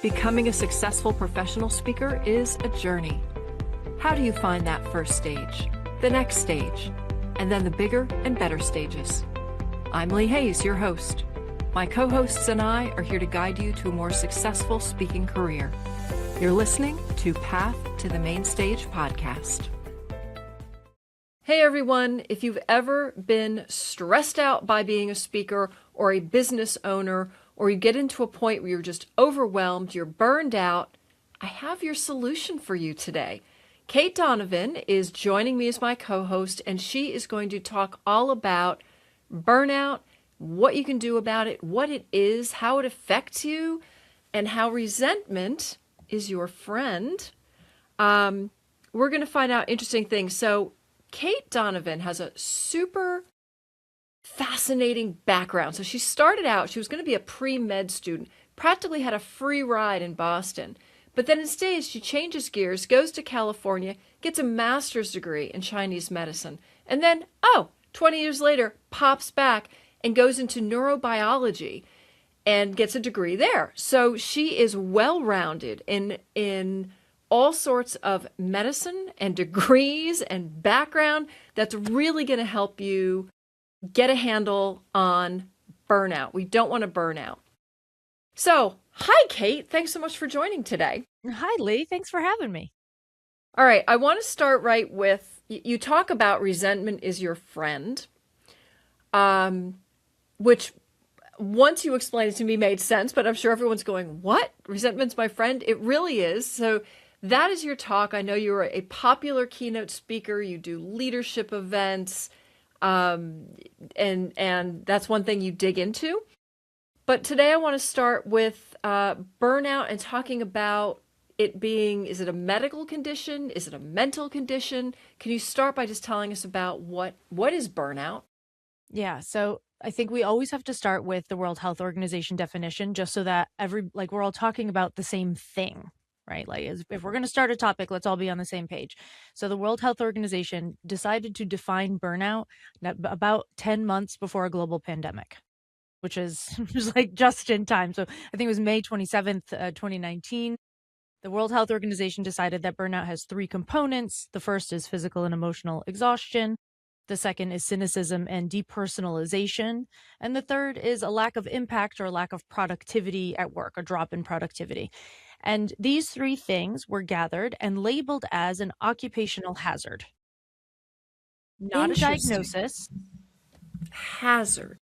Becoming a successful professional speaker is a journey. How do you find that first stage, the next stage, and then the bigger and better stages? I'm Lee Hayes, your host. My co-hosts and I are here to guide you to a more successful speaking career. You're listening to Path to the Main Stage podcast. Hey everyone, if you've ever been stressed out by being a speaker or a business owner, or you get into a point where you're just overwhelmed, you're burned out, I have your solution for you today. Cait Donovan is joining me as my co-host, and she is going to talk all about burnout, what you can do about it, what it is, how it affects you, and how resentment is your friend. We're going to find out interesting things. So Cait Donovan has a super fascinating background. So she started out, she was going to be a pre-med student, practically had a free ride in Boston. But then instead, she changes gears, goes to California, gets a master's degree in Chinese medicine. And then, 20 years later, pops back and goes into neurobiology and gets a degree there. So she is well-rounded in all sorts of medicine and degrees and background that's really going to help you get a handle on burnout. We don't want to burn out. So, hi, Cait. Thanks so much for joining today. Hi, Lee. Thanks for having me. All right. I want to start right with, you talk about resentment is your friend, which once you explained it to me made sense, but I'm sure everyone's going, what? Resentment's my friend? It really is. So that is your talk. I know you're a popular keynote speaker. You do leadership events. And that's one thing you dig into. But today I want to start with burnout and talking about it being, is it a medical condition? Is it a mental condition? Can you start by just telling us about what is burnout? Yeah, so I think we always have to start with the World Health Organization definition, just so that we're all talking about the same thing, right? Like if we're going to start a topic, let's all be on the same page. So the World Health Organization decided to define burnout about 10 months before a global pandemic, which is was like just in time. So I think it was May 27th, 2019. The World Health Organization decided that burnout has three components. The first is physical and emotional exhaustion. The second is cynicism and depersonalization. And the third is a lack of impact or lack of productivity at work, a drop in productivity. And these three things were gathered and labeled as an occupational hazard. Not a diagnosis. Hazard.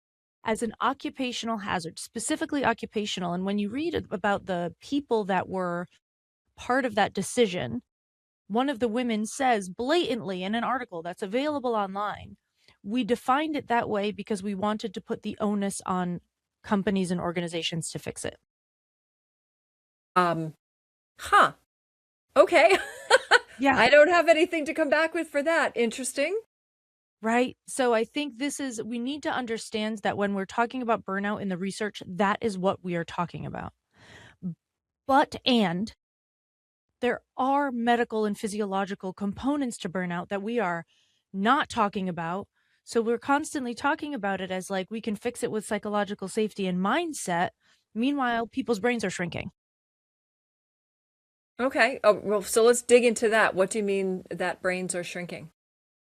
As an occupational hazard, specifically occupational. And when you read about the people that were part of that decision, one of the women says blatantly in an article that's available online, we defined it that way because we wanted to put the onus on companies and organizations to fix it. Okay. Yeah. I don't have anything to come back with for that. Interesting. Right. So I think we need to understand that when we're talking about burnout in the research, that is what we are talking about. And there are medical and physiological components to burnout that we are not talking about. So we're constantly talking about it as like we can fix it with psychological safety and mindset. Meanwhile, people's brains are shrinking. Okay. Oh, well, so let's dig into that. What do you mean that brains are shrinking?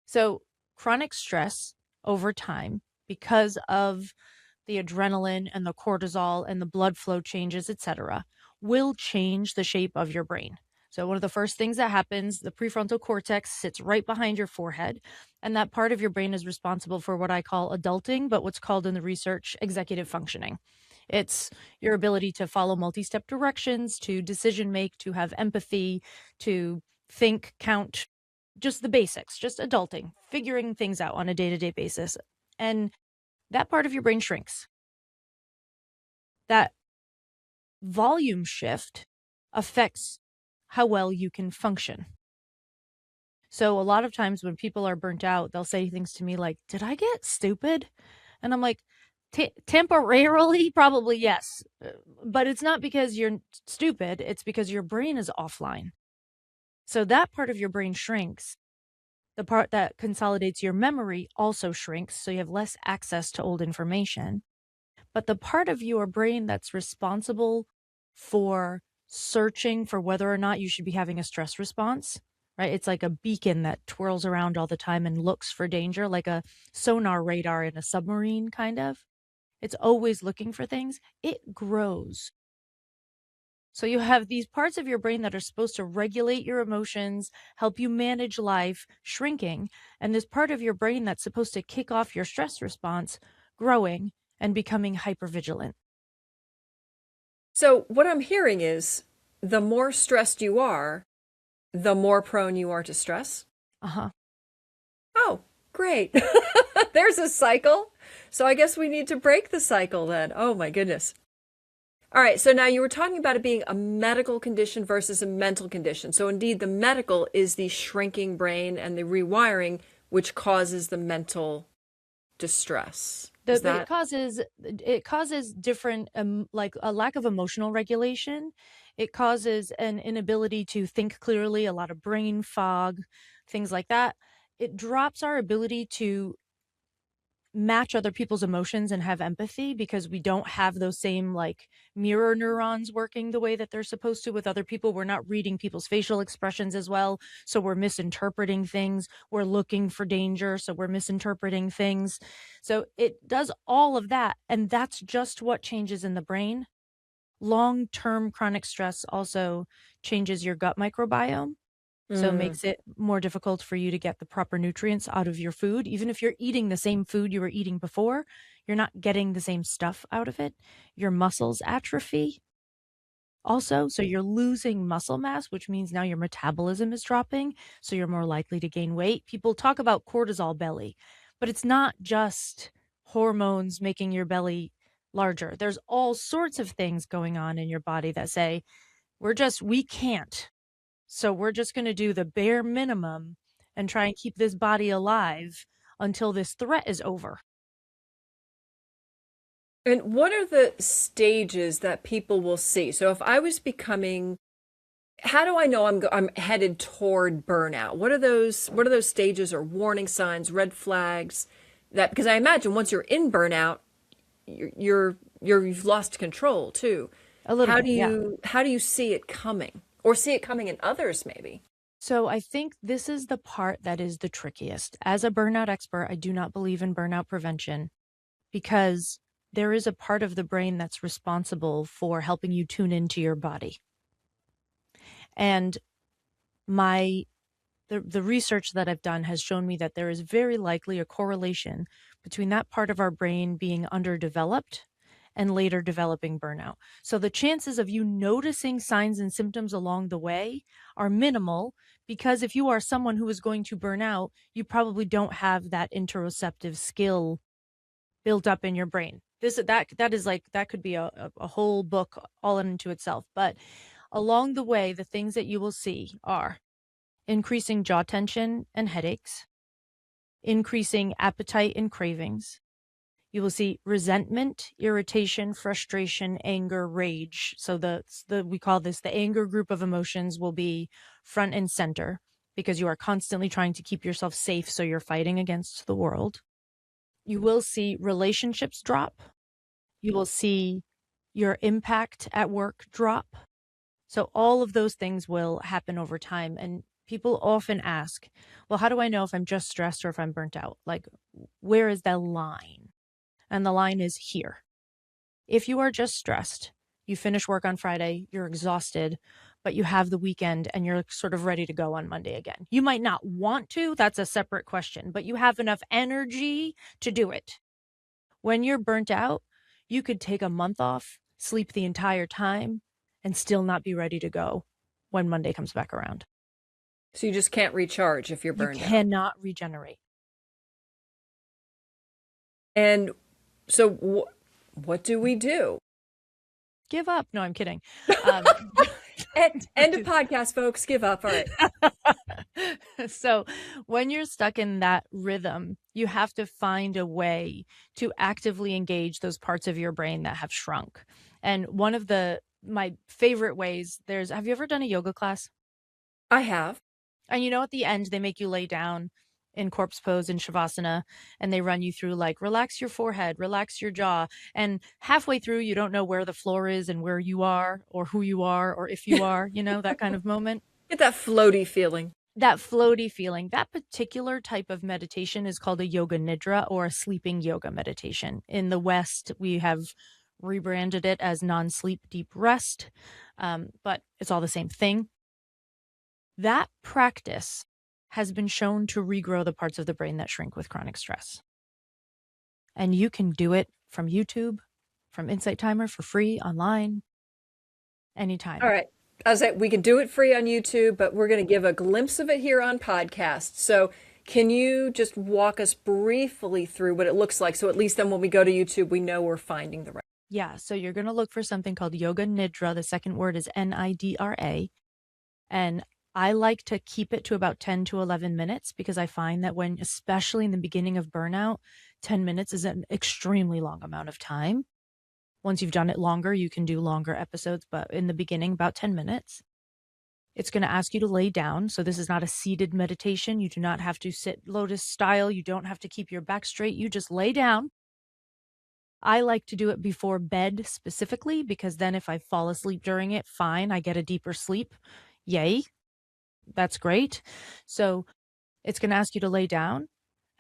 So chronic stress over time, because of the adrenaline and the cortisol and the blood flow changes, etc., will change the shape of your brain. So one of the first things that happens, the prefrontal cortex sits right behind your forehead, and that part of your brain is responsible for what I call adulting, but what's called in the research executive functioning. It's your ability to follow multi-step directions, to decision make, to have empathy, to think, count, just the basics, just adulting, figuring things out on a day-to-day basis. And that part of your brain shrinks. That volume shift affects how well you can function. So a lot of times when people are burnt out, they'll say things to me like, did I get stupid? And I'm like, temporarily, probably yes. But it's not because you're stupid. It's because your brain is offline. So that part of your brain shrinks. The part that consolidates your memory also shrinks, so you have less access to old information. But the part of your brain that's responsible for searching for whether or not you should be having a stress response, right? It's like a beacon that twirls around all the time and looks for danger, like a sonar radar in a submarine, kind of. It's always looking for things. It grows. So you have these parts of your brain that are supposed to regulate your emotions, help you manage life, shrinking, and this part of your brain that's supposed to kick off your stress response, growing and becoming hypervigilant. So what I'm hearing is the more stressed you are, the more prone you are to stress. Uh-huh. Oh, great. There's a cycle. So I guess we need to break the cycle then. Oh my goodness. All right, so now you were talking about it being a medical condition versus a mental condition. So indeed, the medical is the shrinking brain and the rewiring, which causes the mental distress. It causes different, like a lack of emotional regulation. It causes an inability to think clearly, a lot of brain fog, things like that. It drops our ability to match other people's emotions and have empathy because we don't have those same like mirror neurons working the way that they're supposed to with other people. We're not reading people's facial expressions as well. So we're misinterpreting things. We're looking for danger. So we're misinterpreting things. So it does all of that. And that's just what changes in the brain. Long-term chronic stress also changes your gut microbiome. So it makes it more difficult for you to get the proper nutrients out of your food. Even if you're eating the same food you were eating before, you're not getting the same stuff out of it. Your muscles atrophy also. So you're losing muscle mass, which means now your metabolism is dropping. So you're more likely to gain weight. People talk about cortisol belly, but it's not just hormones making your belly larger. There's all sorts of things going on in your body that say, we can't. So we're just going to do the bare minimum and try and keep this body alive until this threat is over. And what are the stages that people will see? So if I was how do I know I'm headed toward burnout? What are those stages or warning signs, red flags because I imagine once you're in burnout, you've lost control too. A little bit, yeah. How do you see it coming? Or see it coming in others, maybe? So I think this is the part that is the trickiest. As a burnout expert, I do not believe in burnout prevention because there is a part of the brain that's responsible for helping you tune into your body. And the research that I've done has shown me that there is very likely a correlation between that part of our brain being underdeveloped and later developing burnout. So the chances of you noticing signs and symptoms along the way are minimal because if you are someone who is going to burn out, you probably don't have that interoceptive skill built up in your brain. That could be a whole book all into itself. But along the way, the things that you will see are increasing jaw tension and headaches, increasing appetite and cravings. You will see resentment, irritation, frustration, anger, rage. So we call this the anger group of emotions will be front and center because you are constantly trying to keep yourself safe. So you're fighting against the world. You will see relationships drop. You will see your impact at work drop. So all of those things will happen over time. And people often ask, well, how do I know if I'm just stressed or if I'm burnt out? Like, where is the line? And the line is here. If you are just stressed, you finish work on Friday, you're exhausted, but you have the weekend and you're sort of ready to go on Monday again. You might not want to, that's a separate question, but you have enough energy to do it. When you're burnt out, you could take a month off, sleep the entire time, and still not be ready to go when Monday comes back around. So you just can't recharge if you're burned out. You cannot regenerate. And so what do we do? Give up. No, I'm kidding. End of podcast, folks. Give up. All right. So when you're stuck in that rhythm, you have to find a way to actively engage those parts of your brain that have shrunk. And one of my favorite ways, have you ever done a yoga class? I have. And at the end, they make you lay down in corpse pose in Shavasana, and they run you through like, relax your forehead, relax your jaw. And halfway through, you don't know where the floor is and where you are or who you are or if you are, that kind of moment. Get that floaty feeling. That floaty feeling. That particular type of meditation is called a yoga nidra or a sleeping yoga meditation. In the West, we have rebranded it as non-sleep deep rest, but it's all the same thing. That practice has been shown to regrow the parts of the brain that shrink with chronic stress. And you can do it from YouTube, from Insight Timer for free online, anytime. All right. As we can do it free on YouTube, but we're going to give a glimpse of it here on podcast. So can you just walk us briefly through what it looks like? So at least then when we go to YouTube, we know we're finding the right. Yeah. So you're going to look for something called Yoga Nidra. The second word is Nidra. And I like to keep it to about 10 to 11 minutes because I find that especially in the beginning of burnout, 10 minutes is an extremely long amount of time. Once you've done it longer, you can do longer episodes, but in the beginning, about 10 minutes. It's going to ask you to lay down. So this is not a seated meditation. You do not have to sit lotus style. You don't have to keep your back straight. You just lay down. I like to do it before bed specifically because then if I fall asleep during it, fine, I get a deeper sleep. Yay. That's great. So it's going to ask you to lay down.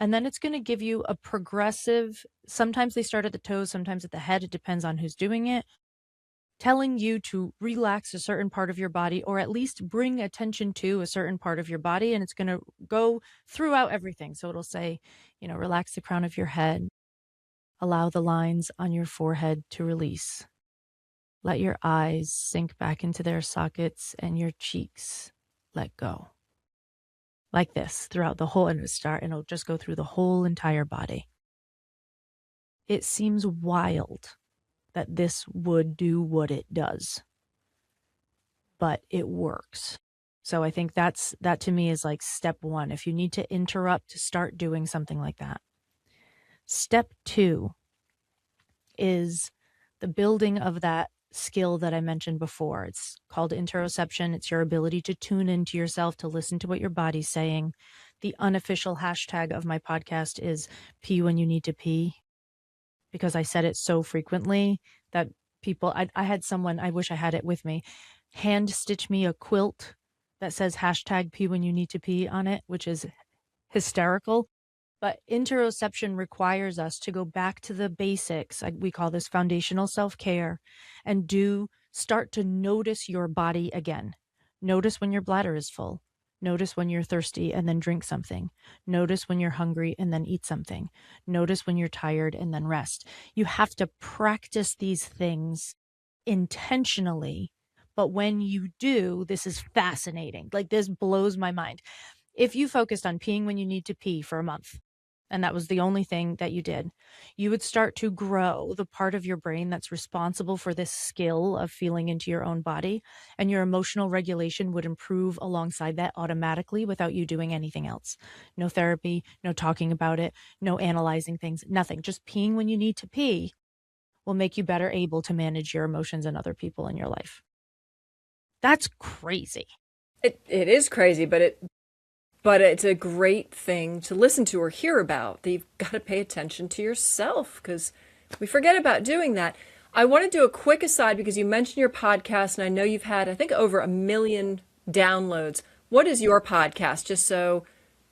And then it's going to give you a progressive, sometimes they start at the toes, sometimes at the head. It depends on who's doing it, telling you to relax a certain part of your body or at least bring attention to a certain part of your body. And it's going to go throughout everything. So it'll say, relax the crown of your head. Allow the lines on your forehead to release. Let your eyes sink back into their sockets and your cheeks let go. Like this throughout the whole, and it'll just go through the whole entire body. It seems wild that this would do what it does, but it works. So I think that to me is like step one. If you need to interrupt, to start doing something like that. Step two is the building of that skill that I mentioned before. It's called interoception. It's your ability to tune into yourself, to listen to what your body's saying. The unofficial hashtag of my podcast is pee when you need to pee, because I said it so frequently that people, I had someone, I wish I had it with me, hand stitch me a quilt that says hashtag pee when you need to pee on it, which is hysterical. But interoception requires us to go back to the basics. We call this foundational self-care, and start to notice your body again. Notice when your bladder is full. Notice when you're thirsty and then drink something. Notice when you're hungry and then eat something. Notice when you're tired and then rest. You have to practice these things intentionally. But when you do, this is fascinating. Like, this blows my mind. If you focused on peeing when you need to pee for a month, and that was the only thing that you did, you would start to grow the part of your brain that's responsible for this skill of feeling into your own body, and your emotional regulation would improve alongside that automatically without you doing anything else. No therapy, no talking about it, no analyzing things, nothing. Just peeing when you need to pee will make you better able to manage your emotions and other people in your life. That's crazy. It is crazy, but it's a great thing to listen to or hear about. That you've got to pay attention to yourself, because we forget about doing that. I want to do a quick aside because you mentioned your podcast, and I know you've had, I think, over 1 million downloads. What is your podcast? Just so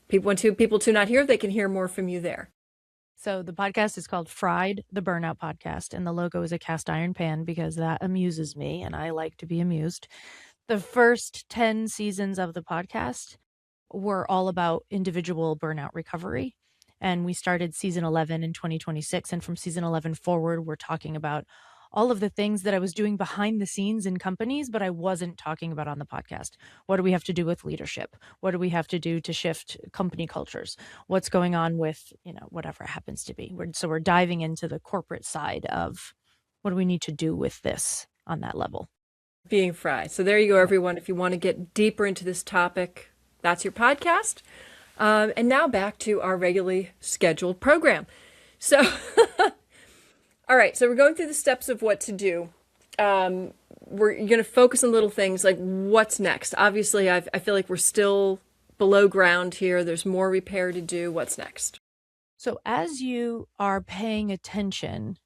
people tune out here, they can hear more from you there. So the podcast is called Fried, the Burnout Podcast, and the logo is a cast iron pan because that amuses me, and I like to be amused. The first 10 seasons of the podcast were all about individual burnout recovery. And we started season 11 in 2026. And from season 11 forward, we're talking about all of the things that I was doing behind the scenes in companies, but I wasn't talking about on the podcast. What do we have to do with leadership? What do we have to do to shift company cultures? What's going on with, whatever it happens to be. So we're diving into the corporate side of what do we need to do with this on that level. Being fried. So there you go, everyone. If you want to get deeper into this topic, that's your podcast. And now back to our regularly scheduled program. So, all right. So we're going through the steps of what to do. You're going to focus on little things like what's next. Obviously, I feel like we're still below ground here. There's more repair to do. What's next? So as you are paying attention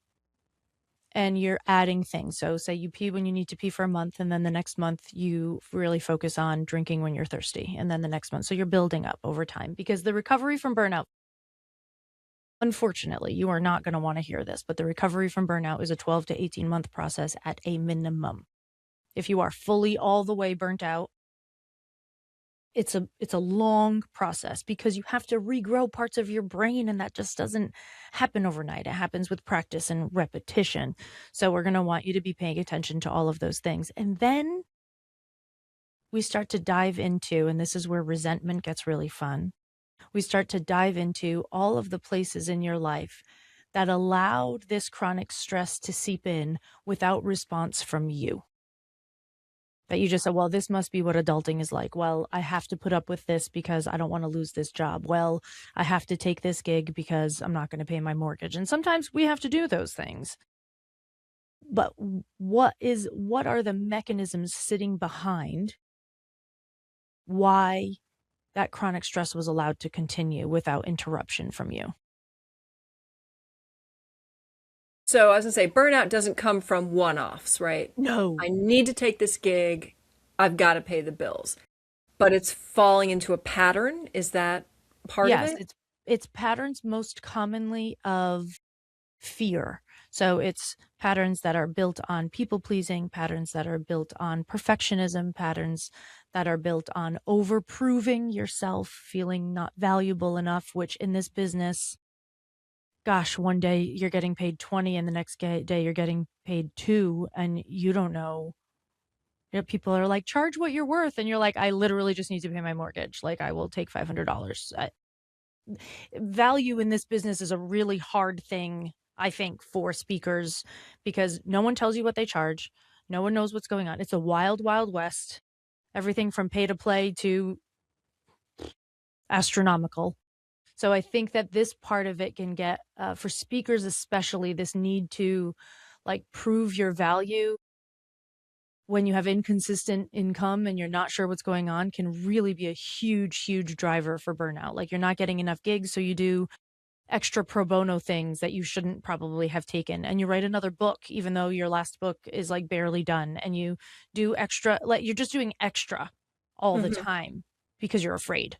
and you're adding things, so say you pee when you need to pee for a month, and then the next month you really focus on drinking when you're thirsty, and then the next month. So you're building up over time, because the recovery from burnout, unfortunately, you are not going to want to hear this, but the recovery from burnout is a 12 to 18 month process at a minimum. If you are fully all the way burnt out, it's a long process, because you have to regrow parts of your brain, and that just doesn't happen overnight. It happens with practice and repetition. So we're going to want you to be paying attention to all of those things. And then we start to dive into, and this is where resentment gets really fun. We start to dive into all of the places in your life that allowed this chronic stress to seep in without response from you. That you just said, well, this must be what adulting is like. Well, I have to put up with this because I don't want to lose this job. Well, I have to take this gig because I'm not going to pay my mortgage. And sometimes we have to do those things. But what are the mechanisms sitting behind why that chronic stress was allowed to continue without interruption from you? So I was gonna say, burnout doesn't come from one-offs, right? No. I need to take this gig. I've got to pay the bills. But it's falling into a pattern. Is that part of it? Yes, it's patterns most commonly of fear. So it's patterns that are built on people pleasing, patterns that are built on perfectionism, patterns that are built on overproving yourself, feeling not valuable enough, which in this business, gosh, one day you're getting paid 20 and the next day you're getting paid 2, and you don't know. You know, people are like, charge what you're worth. And you're like, I literally just need to pay my mortgage. Like, I will take $500. Value in this business is a really hard thing, I think, for speakers, because no one tells you what they charge. No one knows what's going on. It's a wild, wild west. Everything from pay to play to astronomical. So I think that this part of it can get, for speakers especially, this need to like prove your value when you have inconsistent income and you're not sure what's going on, can really be a huge, huge driver for burnout. Like, you're not getting enough gigs, so you do extra pro bono things that you shouldn't probably have taken. And you write another book, even though your last book is like barely done. And you do extra, like you're just doing extra all the time because you're afraid.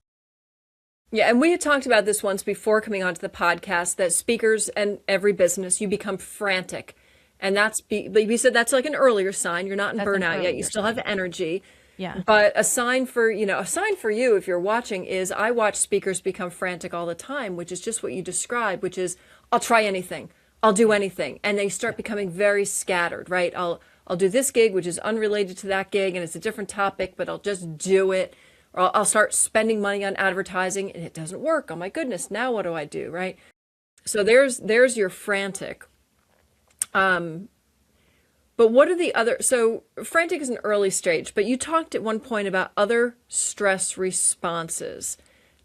Yeah, and we had talked about this once before coming onto the podcast, that speakers and every business, you become frantic. And we said that's like an earlier sign. You're not in burnout yet. You still have energy. Yeah. But a sign for you, if you're watching, is I watch speakers become frantic all the time, which is just what you described, which is, I'll try anything. I'll do anything. And they start becoming very scattered, right? I'll do this gig, which is unrelated to that gig, and it's a different topic, but I'll just do it. Or I'll start spending money on advertising and it doesn't work. Oh my goodness, now what do I do, right? So there's your frantic. But what are the other, so frantic is an early stage, but you talked at one point about other stress responses,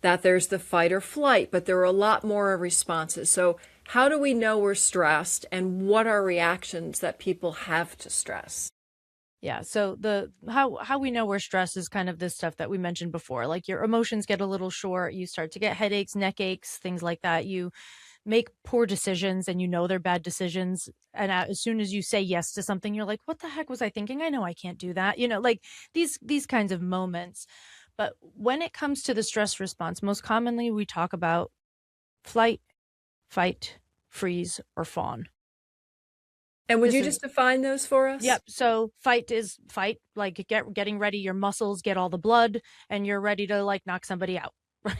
that there's the fight or flight, but there are a lot more responses. So how do we know we're stressed, and what are reactions that people have to stress? Yeah. So how we know we're stressed is kind of this stuff that we mentioned before. Like, your emotions get a little short, you start to get headaches, neck aches, things like that. You make poor decisions and you know they're bad decisions. And as soon as you say yes to something, you're like, what the heck was I thinking? I know I can't do that. Like these kinds of moments. But when it comes to the stress response, most commonly we talk about flight, fight, freeze, or fawn. And would you just define those for us? Yep. So fight is fight, like getting ready, your muscles get all the blood and you're ready to like knock somebody out.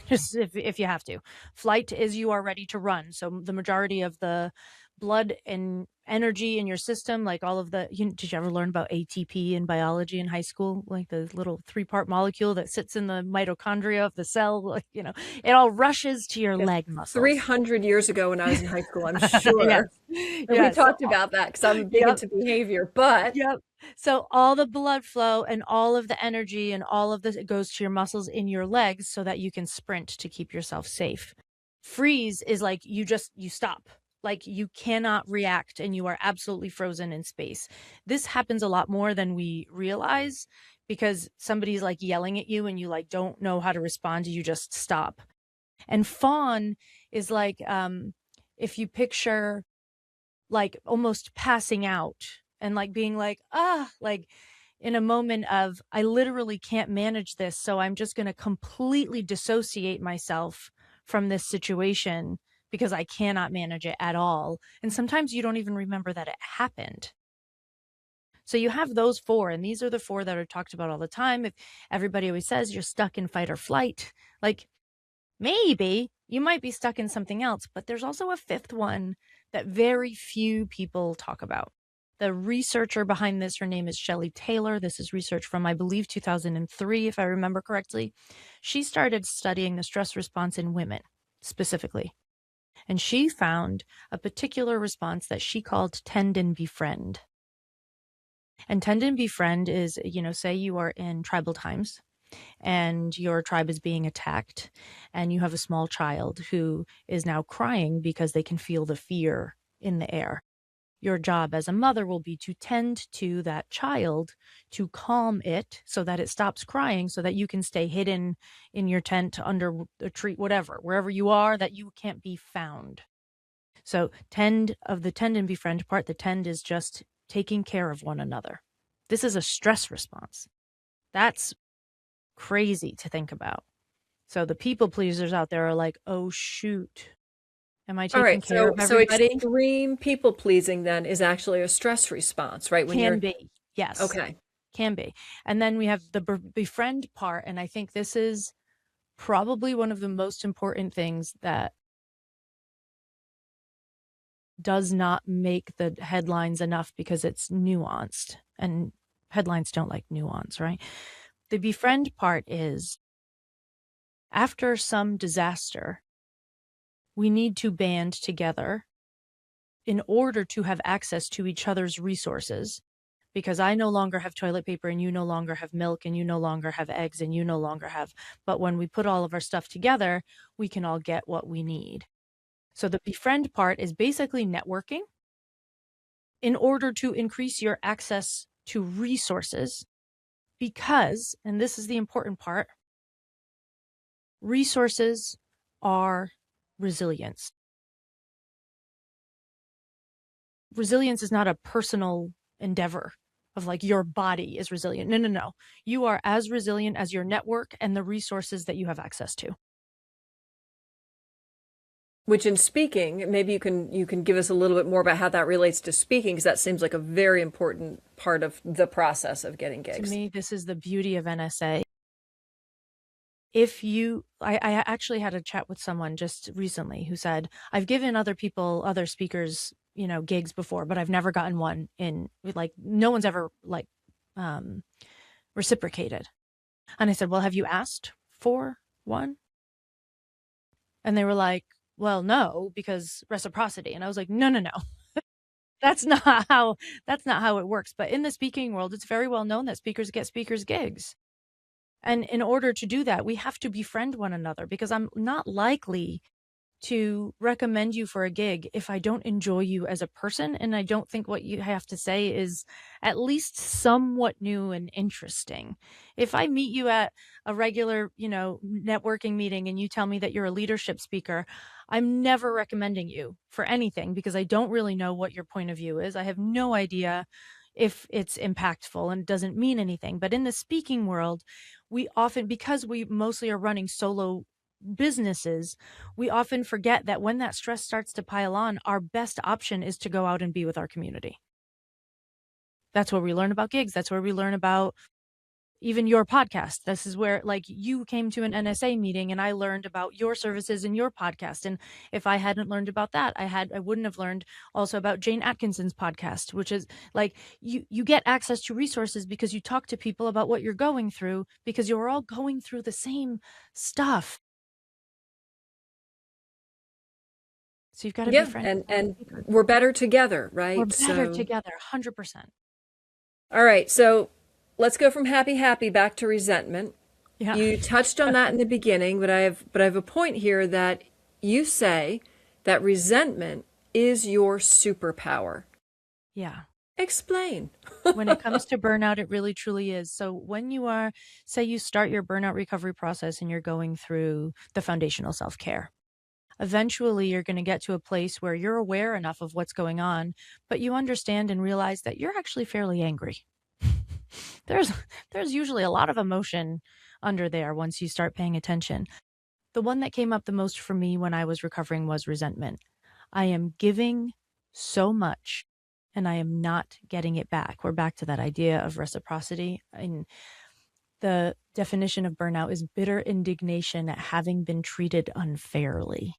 Just if you have to. Flight is you are ready to run. So the majority of the blood and energy in your system, like all of did you ever learn about ATP in biology in high school? Like the little 3-part molecule that sits in the mitochondria of the cell, like, it all rushes to your leg muscles. 300 years ago when I was in high school, I'm sure. Yes. We talked about that because I'm big into behavior, but. Yep. So all the blood flow and all of the energy and all of this, it goes to your muscles in your legs so that you can sprint to keep yourself safe. Freeze is like you stop. Like you cannot react and you are absolutely frozen in space. This happens a lot more than we realize because somebody's like yelling at you and you like don't know how to respond, you just stop. And fawn is like if you picture like almost passing out and like being like like in a moment of I literally can't manage this, so I'm just going to completely dissociate myself from this situation because I cannot manage it at all. And sometimes you don't even remember that it happened. So you have those four, and these are the four that are talked about all the time. If everybody always says you're stuck in fight or flight, like maybe you might be stuck in something else, but there's also a fifth one that very few people talk about. The researcher behind this, her name is Shelley Taylor. This is research from, I believe, 2003, if I remember correctly. She started studying the stress response in women specifically. And she found a particular response that she called tend and befriend. And tend and befriend is, say you are in tribal times and your tribe is being attacked and you have a small child who is now crying because they can feel the fear in the air. Your job as a mother will be to tend to that child, to calm it so that it stops crying, so that you can stay hidden in your tent, under a tree, whatever, wherever you are, that you can't be found. So tend and befriend part, the tend is just taking care of one another. This is a stress response. That's crazy to think about. So the people pleasers out there are like, oh, shoot. Am I taking care of everybody? So extreme people pleasing then is actually a stress response, right? Can be, yes. Okay. Can be. And then we have the befriend part. And I think this is probably one of the most important things that does not make the headlines enough because it's nuanced. And headlines don't like nuance, right? The befriend part is after some disaster, we need to band together in order to have access to each other's resources, because I no longer have toilet paper and you no longer have milk and you no longer have eggs and you no longer have, but when we put all of our stuff together, we can all get what we need. So the befriend part is basically networking in order to increase your access to resources because, and this is the important part, resources are resilience. Resilience is not a personal endeavor of like your body is resilient. No. You are as resilient as your network and the resources that you have access to. Which in speaking, maybe you can give us a little bit more about how that relates to speaking, because that seems like a very important part of the process of getting gigs. To me, this is the beauty of NSA. I actually had a chat with someone just recently who said, I've given other speakers, gigs before, but I've never gotten one in, like, no one's ever like reciprocated. And I said, well, have you asked for one? And they were like, well, no, because reciprocity. And I was like, no. That's not how it works. But in the speaking world, it's very well known that speakers get speakers gigs. And in order to do that, we have to befriend one another, because I'm not likely to recommend you for a gig if I don't enjoy you as a person and I don't think what you have to say is at least somewhat new and interesting. If I meet you at a regular, networking meeting and you tell me that you're a leadership speaker, I'm never recommending you for anything because I don't really know what your point of view is. I have no idea if it's impactful and it doesn't mean anything. But in the speaking world, we often, because we mostly are running solo businesses, we often forget that when that stress starts to pile on, our best option is to go out and be with our community. That's where we learn about gigs. That's where we learn about even your podcast. This is where, like, you came to an NSA meeting and I learned about your services and your podcast. And if I hadn't learned about that, I wouldn't have learned also about Jane Atkinson's podcast, which is like, you get access to resources because you talk to people about what you're going through, because you're all going through the same stuff. So you've got to be friends. And we're better together, right? We're better together, 100%. All right. So let's go from happy back to resentment. Yeah. You touched on that in the beginning, but I have a point here that you say that resentment is your superpower. Yeah. Explain. When it comes to burnout, it really truly is. So when you are, say you start your burnout recovery process and you're going through the foundational self-care, eventually you're going to get to a place where you're aware enough of what's going on, but you understand and realize that you're actually fairly angry. There's usually a lot of emotion under there once you start paying attention. The one that came up the most for me when I was recovering was resentment. I am giving so much and I am not getting it back. We're back to that idea of reciprocity. And the definition of burnout is bitter indignation at having been treated unfairly.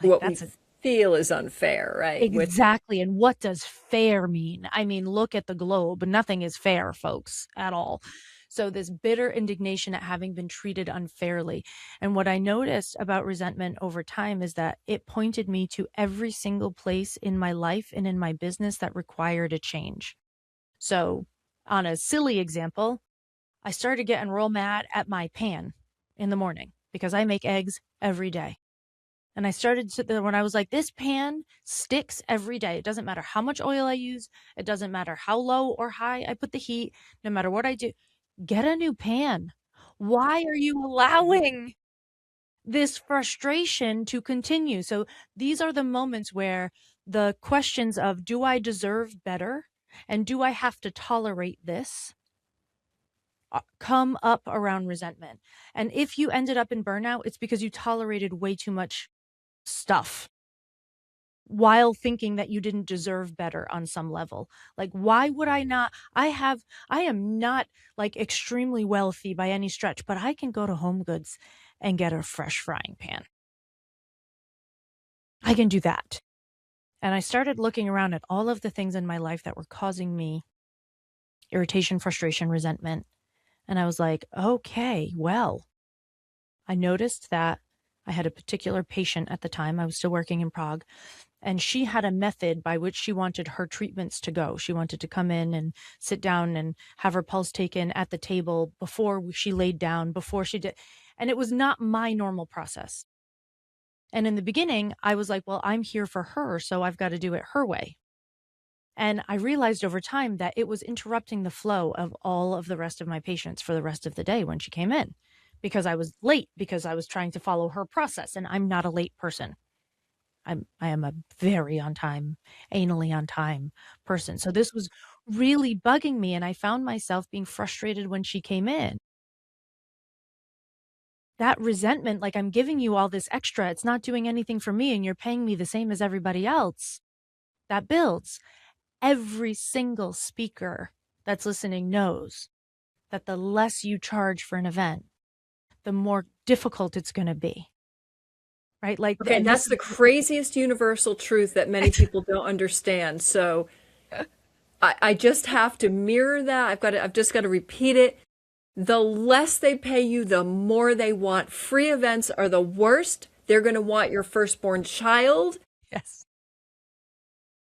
What we feel is unfair, right? Exactly. And what does fair mean? I mean, look at the globe. Nothing is fair, folks, at all. So this bitter indignation at having been treated unfairly. And what I noticed about resentment over time is that it pointed me to every single place in my life and in my business that required a change. So on a silly example, I started getting real mad at my pan in the morning because I make eggs every day. And I started to, when I was like, this pan sticks every day. It doesn't matter how much oil I use. It doesn't matter how low or high I put the heat, no matter what I do. Get a new pan. Why are you allowing this frustration to continue? So these are the moments where the questions of, do I deserve better? And do I have to tolerate this? Come up around resentment. And if you ended up in burnout, it's because you tolerated way too much stuff while thinking that you didn't deserve better on some level. Like, why would I not? I am not like extremely wealthy by any stretch, but I can go to Home Goods and get a fresh frying pan. I can do that. And I started looking around at all of the things in my life that were causing me irritation, frustration, resentment. And I was like, okay, well, I noticed that I had a particular patient at the time. I was still working in Prague. And she had a method by which she wanted her treatments to go. She wanted to come in and sit down and have her pulse taken at the table before she laid down, before she did. And it was not my normal process. And in the beginning, I was like, well, I'm here for her, so I've got to do it her way. And I realized over time that it was interrupting the flow of all of the rest of my patients for the rest of the day when she came in, because I was late, because I was trying to follow her process. And I'm not a late person. I am a very on time, anally on time person. So this was really bugging me. And I found myself being frustrated when she came in. That resentment, like, I'm giving you all this extra, it's not doing anything for me, and you're paying me the same as everybody else. That builds. Every single speaker that's listening knows that the less you charge for an event, the more difficult it's going to be. Right? Like, okay, and that's the craziest universal truth that many people don't understand. So I just have to mirror that. I've just got to repeat it. The less they pay you, the more they want. Free events are the worst. They're going to want your firstborn child. Yes.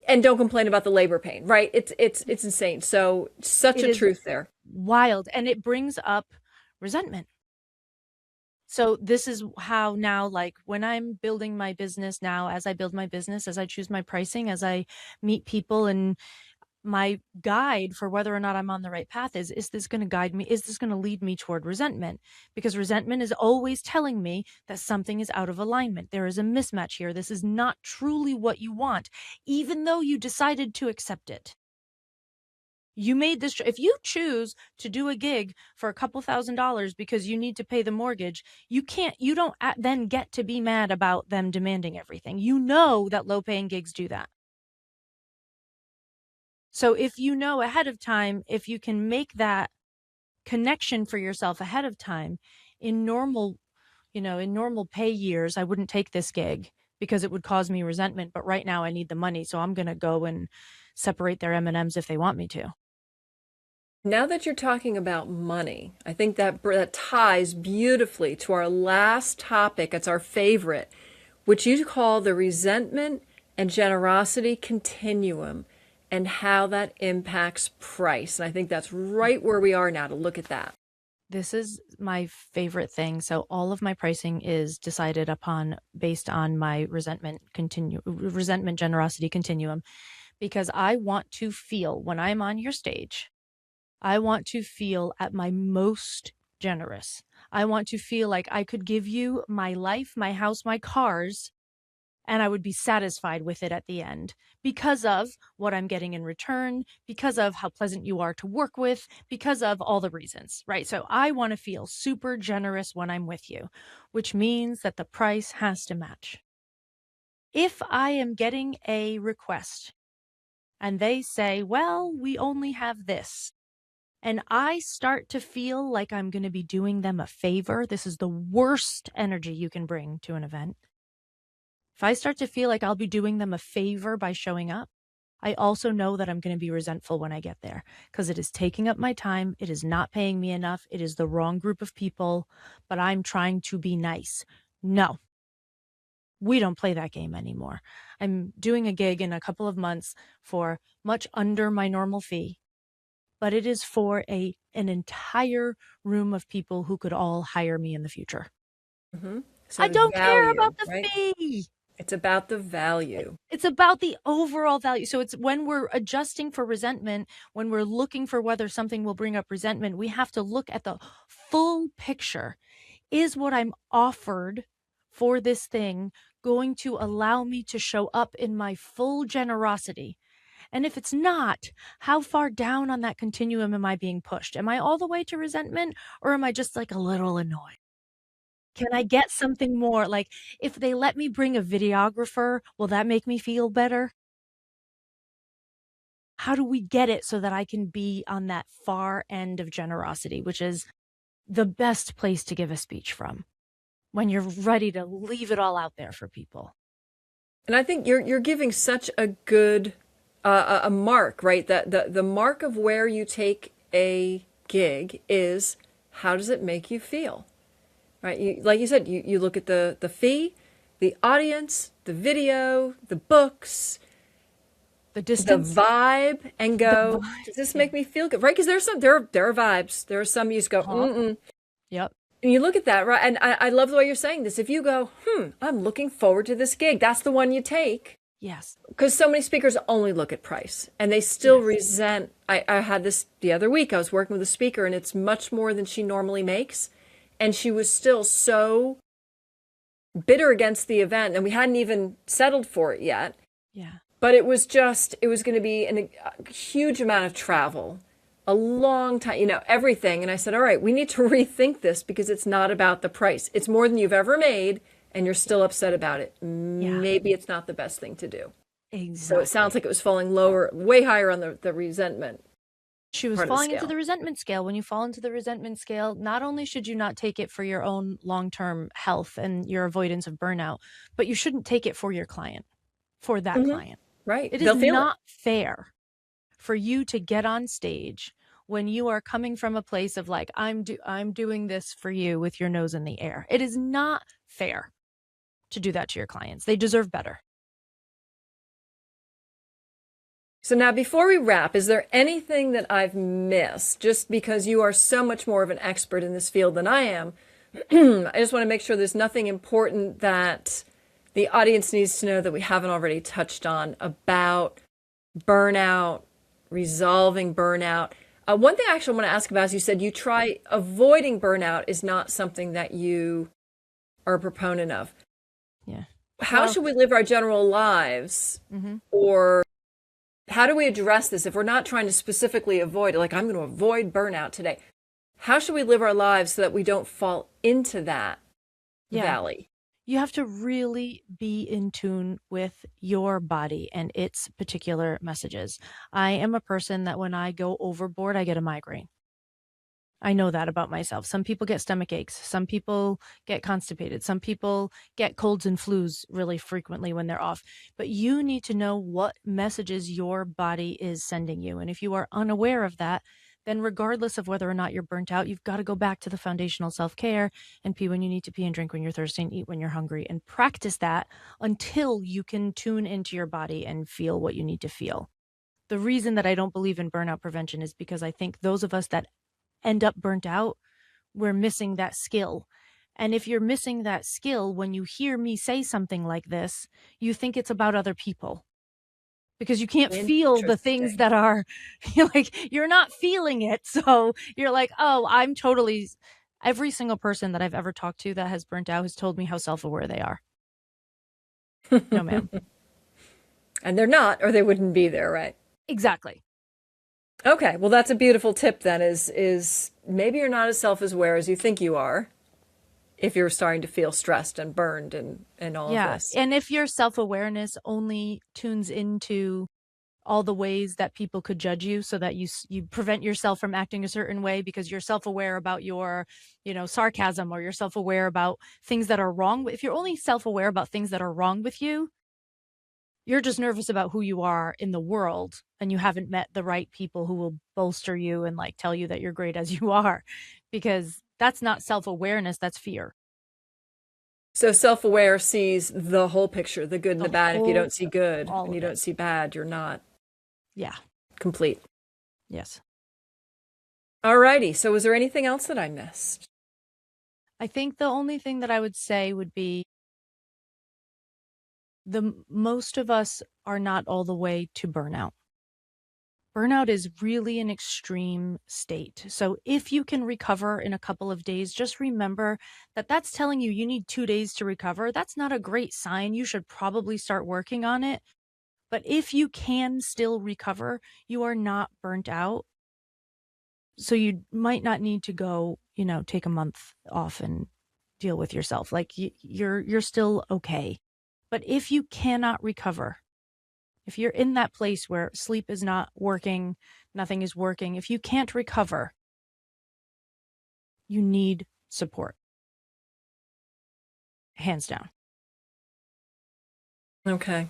And don't complain about the labor pain, right? It's insane. So such a truth there. Wild. And it brings up resentment. So this is how now, like, when I'm building my business now, as I build my business, as I choose my pricing, as I meet people, and my guide for whether or not I'm on the right path is this going to guide me? Is this going to lead me toward resentment? Because resentment is always telling me that something is out of alignment. There is a mismatch here. This is not truly what you want, even though you decided to accept it. You made this, if you choose to do a gig for a couple $1,000s because you need to pay the mortgage, you don't then get to be mad about them demanding everything. You know that low paying gigs do that. So if you know ahead of time, if you can make that connection for yourself ahead of time, in normal pay years, I wouldn't take this gig because it would cause me resentment. But right now I need the money. So I'm going to go and separate their M&Ms if they want me to. Now that you're talking about money, I think that ties beautifully to our last topic. It's our favorite, which you call the resentment and generosity continuum, and how that impacts price. And I think that's right where we are now to look at that. This is my favorite thing. So all of my pricing is decided upon based on my resentment generosity continuum, because I want to feel when I'm on your stage, I want to feel at my most generous. I want to feel like I could give you my life, my house, my cars, and I would be satisfied with it at the end because of what I'm getting in return, because of how pleasant you are to work with, because of all the reasons, right? So I want to feel super generous when I'm with you, which means that the price has to match. If I am getting a request and they say, well, we only have this, and I start to feel like I'm going to be doing them a favor, this is the worst energy you can bring to an event. If I start to feel like I'll be doing them a favor by showing up, I also know that I'm going to be resentful when I get there because it is taking up my time. It is not paying me enough. It is the wrong group of people, but I'm trying to be nice. No, we don't play that game anymore. I'm doing a gig in a couple of months for much under my normal fee, but it is for an entire room of people who could all hire me in the future. So I don't care about the right? fee. It's about the value. It's about the overall value. So it's when we're adjusting for resentment, when we're looking for whether something will bring up resentment, we have to look at the full picture. Is what I'm offered for this thing going to allow me to show up in my full generosity? And if it's not, how far down on that continuum am I being pushed? Am I all the way to resentment, or am I just like a little annoyed? Can I get something more? Like, if they let me bring a videographer, will that make me feel better? How do we get it so that I can be on that far end of generosity, which is the best place to give a speech from, when you're ready to leave it all out there for people? And I think you're giving such a good a mark, right? That the mark of where you take a gig is, how does it make you feel? Right? Like you said, you look at the fee, the audience, the video, the books, The distance, the vibe, and go, does this make me feel good? Right? Because there are vibes. There are some you just go, mm-mm. Yep. And you look at that, right? And I love the way you're saying this. If you go, I'm looking forward to this gig, that's the one you take. Yes. Because so many speakers only look at price and they still resent. I had this the other week. I was working with a speaker and it's much more than she normally makes. And she was still so bitter against the event, and we hadn't even settled for it yet. Yeah. But it was going to be a huge amount of travel, a long time, everything. And I said, all right, we need to rethink this because it's not about the price. It's more than you've ever made, and you're still upset about it. Yeah. Maybe it's not the best thing to do. Exactly. So it sounds like it was falling lower, way higher on the resentment. She was falling into the resentment scale. When you fall into the resentment scale, not only should you not take it for your own long-term health and your avoidance of burnout, but you shouldn't take it for your client, for that client. Right. It is not fair for you to get on stage when you are coming from a place of like, I'm doing this for you with your nose in the air. It is not fair to do that to your clients. They deserve better. So now, before we wrap, is there anything that I've missed? Just because you are so much more of an expert in this field than I am, I just want to make sure there's nothing important that the audience needs to know that we haven't already touched on about burnout, resolving burnout. One thing I actually want to ask about is, you said you try avoiding burnout is not something that you are a proponent of. Yeah. How should we live our general lives? Or how do we address this if we're not trying to specifically avoid it? Like, I'm going to avoid burnout today. How should we live our lives so that we don't fall into that valley? You have to really be in tune with your body and its particular messages. I am a person that when I go overboard, I get a migraine. I know that about myself. Some people get stomach aches. Some people get constipated. Some people get colds and flus really frequently when they're off. But you need to know what messages your body is sending you. And if you are unaware of that, then regardless of whether or not you're burnt out, you've got to go back to the foundational self-care and pee when you need to pee and drink when you're thirsty and eat when you're hungry, and practice that until you can tune into your body and feel what you need to feel. The reason that I don't believe in burnout prevention is because I think those of us that end up burnt out, we're missing that skill. And if you're missing that skill, when you hear me say something like this, you think it's about other people because you can't feel the things that are like, you're not feeling it. So you're like, oh, I'm totally, every single person that I've ever talked to that has burnt out has told me how self-aware they are. No, ma'am. And they're not, or they wouldn't be there, right? Exactly. Okay, well, that's a beautiful tip then, is maybe you're not as self-aware as you think you are if you're starting to feel stressed and burned and all of this. And if your self-awareness only tunes into all the ways that people could judge you so that you prevent yourself from acting a certain way because you're self-aware about your, sarcasm, or you're self-aware about things that are wrong. If you're only self-aware about things that are wrong with you, you're just nervous about who you are in the world, and you haven't met the right people who will bolster you and like tell you that you're great as you are, because that's not self-awareness, that's fear. So self-aware sees the whole picture, the good and the bad. If you don't see good and you don't see bad, you're not complete. Yes. All righty. So was there anything else that I missed? I think the only thing that I would say would be most of us are not all the way to burnout. Burnout is really an extreme state. So if you can recover in a couple of days, just remember that that's telling you need 2 days to recover. That's not a great sign. You should probably start working on it. But if you can still recover, you are not burnt out. So you might not need to go, take a month off and deal with yourself. Like you're still okay. But if you cannot recover, if you're in that place where sleep is not working, nothing is working, if you can't recover, you need support. Hands down. Okay.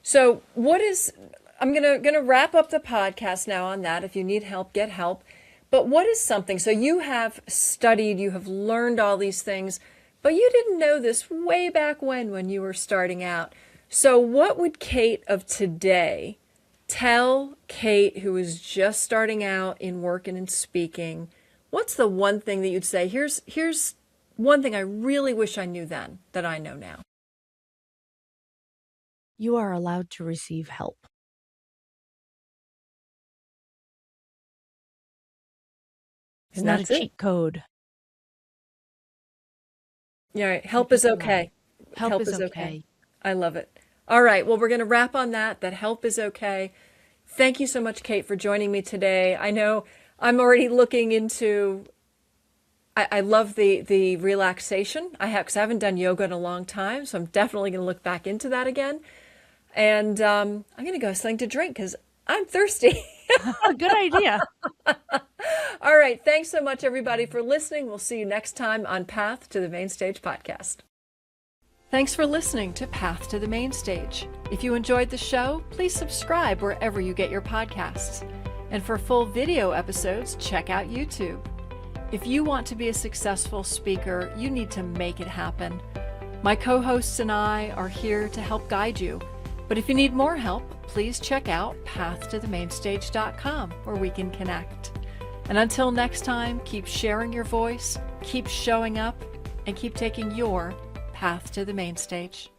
So I'm gonna wrap up the podcast now on that. If you need help, get help. But what is something, so you have studied, you have learned all these things, but you didn't know this way back when you were starting out. So what would Cait of today tell Cait, who is just starting out in work and in speaking? What's the one thing that you'd say, here's one thing I really wish I knew then that I know now? You are allowed to receive help. It's not a cheat code. Yeah, right. Help is okay. Help is okay. I love it. All right. Well, we're going to wrap on that help is okay. Thank you so much, Cait, for joining me today. I know I'm already looking into, I love the relaxation. Because I haven't done yoga in a long time, so I'm definitely going to look back into that again. And I'm going to go have something to drink because I'm thirsty. Good idea. All right. Thanks so much, everybody, for listening. We'll see you next time on Path to the Main Stage podcast. Thanks for listening to Path to the Main Stage. If you enjoyed the show, please subscribe wherever you get your podcasts. And for full video episodes, check out YouTube. If you want to be a successful speaker, you need to make it happen. My co-hosts and I are here to help guide you. But if you need more help, please check out pathtothemainstage.com where we can connect. And until next time, keep sharing your voice, keep showing up, and keep taking your path to the main stage.